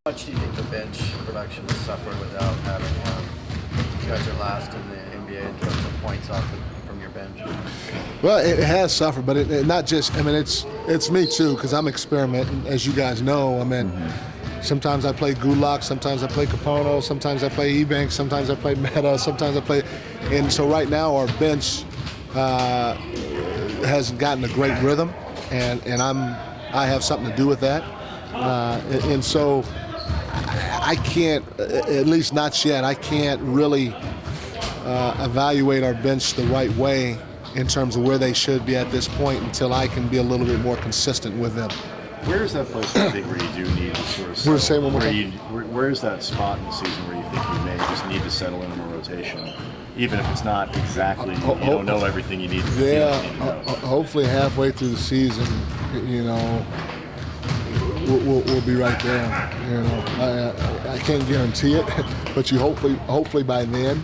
much do you think the bench production has suffered without having you guys are last in the NBA in terms of points from your bench? Well, it has suffered, but it not just. I mean, it's me too because I'm experimenting, as you guys know. I mean, sometimes I play Gulak, sometimes I play Capono, sometimes I play Ebanks, sometimes I play Meta, sometimes I play. And so right now our bench hasn't gotten a great rhythm, and I have something to do with that. And so I can't, at least not yet, I can't really evaluate our bench the right way in terms of where they should be at this point until I can be a little bit more consistent with them. Where is that place you think where you do need to sort of settle? Where is that spot in the season where you think you may just need to settle in a rotation, even if it's not exactly, you don't know everything you need to do? Yeah, hopefully halfway through the season, we'll be right there. I can't guarantee it, but you hopefully by then,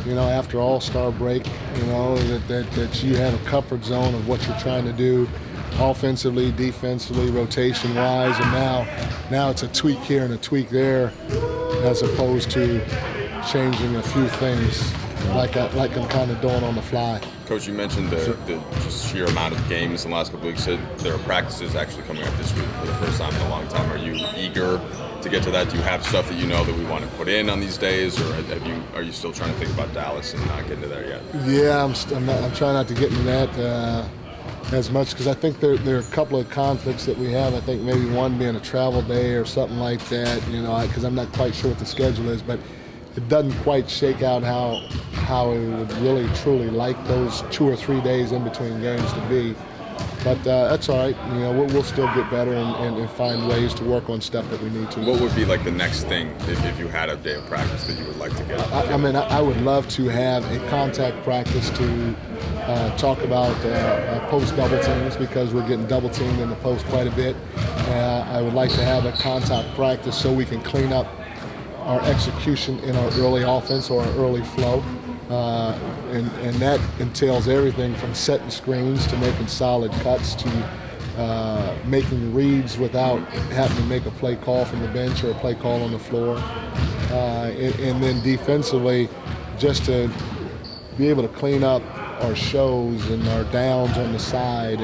after All-Star break, that you have a comfort zone of what you're trying to do, offensively, defensively, rotation-wise, and now it's a tweak here and a tweak there, as opposed to changing a few things like I'm kind of doing on the fly. Coach, you mentioned the just sheer amount of games in the last couple weeks. Said there are practices actually coming up this week for the first time in a long time. Are you eager to get to that? Do you have stuff that you know that we want to put in on these days, or are you still trying to think about Dallas and not getting to there yet? Yeah, I'm trying not to get into that as much because I think there are a couple of conflicts that we have. I think maybe one being a travel day or something like that. Because I'm not quite sure what the schedule is, but it doesn't quite shake out how we would really truly like those 2 or 3 days in between games to be. But that's all right. We'll still get better and find ways to work on stuff that we need to. What would be like the next thing if you had a day of practice that you would like to get? I would love to have a contact practice to talk about post double teams because we're getting double teamed in the post quite a bit. I would like to have a contact practice so we can clean up our execution in our early offense or our early flow. And that entails everything from setting screens to making solid cuts to making reads without having to make a play call from the bench or a play call on the floor. And then defensively, just to be able to clean up our shows and our downs on the side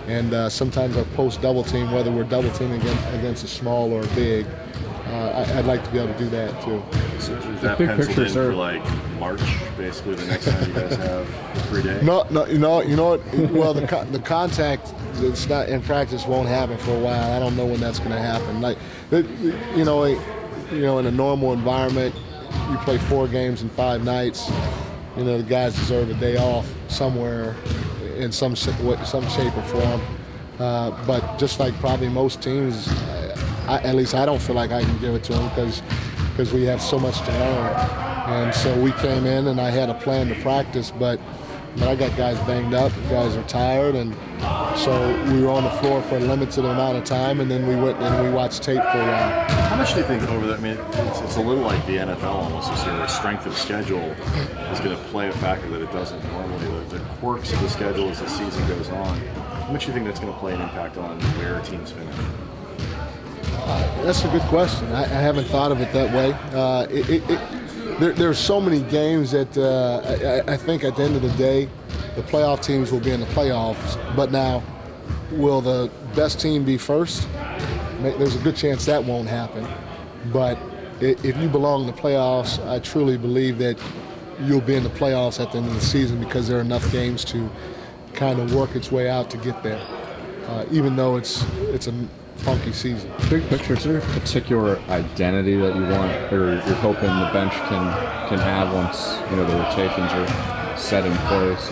and sometimes our post double team, whether we're double teaming against a small or a big. I'd like to be able to do that too. So is that penciled in for like March, basically the next time you guys have a free day? No, you know what? Well, the contact that's not in practice won't happen for a while. I don't know when that's going to happen. Like, in a normal environment, you play 4 games in 5 nights. The guys deserve a day off somewhere in some shape or form. But just like probably most teams. At least I don't feel like I can give it to them because we have so much to learn. And so we came in and I had a plan to practice, but I got guys banged up, guys are tired, and so we were on the floor for a limited amount of time, and then we went and we watched tape for a while. How much do you think over there? I mean, it's a little like the NFL almost this year, where strength of schedule is going to play a factor that it doesn't normally. The quirks of the schedule as the season goes on. How much do you think that's going to play an impact on where teams finish? That's a good question. I haven't thought of it that way. There are so many games that I think at the end of the day, the playoff teams will be in the playoffs. But now, will the best team be first? There's a good chance that won't happen. But if you belong in the playoffs, I truly believe that you'll be in the playoffs at the end of the season because there are enough games to kind of work its way out to get there, even though it's a funky season. Big picture, is there a particular identity that you want or you're hoping the bench can have once the rotations are set in place?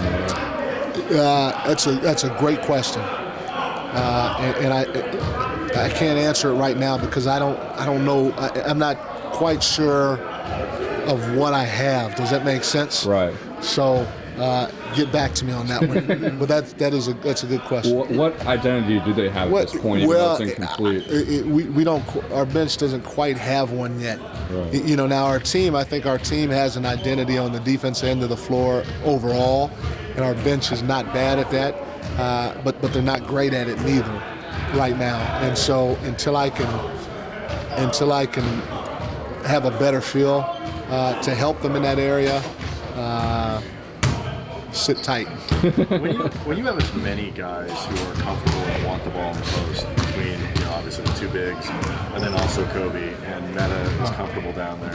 That's a great question, and I can't answer it right now because I don't know. I'm not quite sure of what I have. Does that make sense? Right. So get back to me on that one. But that's a good question. What identity do they have at this point, even though it's incomplete? We don't. Our bench doesn't quite have one yet. Right. Now I think our team has an identity on the defense end of the floor overall, and our bench is not bad at that. But they're not great at it neither right now. And so until I can until I can have a better feel to help them in that area. Sit tight. When you have as many guys who are comfortable and want the ball in the post, between obviously the two bigs, and then also Kobe and Meta is comfortable down there.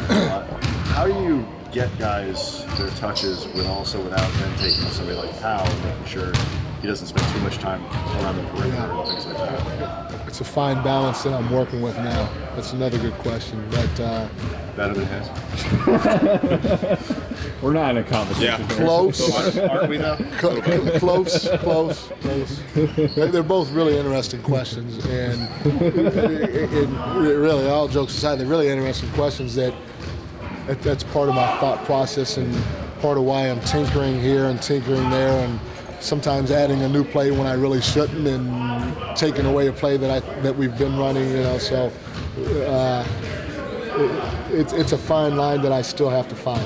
How do you get guys their touches without then taking somebody like Powell and making sure he doesn't spend too much time around the perimeter and things like that? It's a fine balance that I'm working with now. That's another good question, but Better than his? We're not in a competition. Yeah. close. Aren't we though? Close. They're both really interesting questions, and really, all jokes aside, they're really interesting questions that's part of my thought process and part of why I'm tinkering here and tinkering there, and sometimes adding a new play when I really shouldn't, and taking away a play that we've been running. So it's a fine line that I still have to find.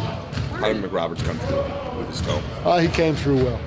How did McRoberts come through with his toe? He came through well.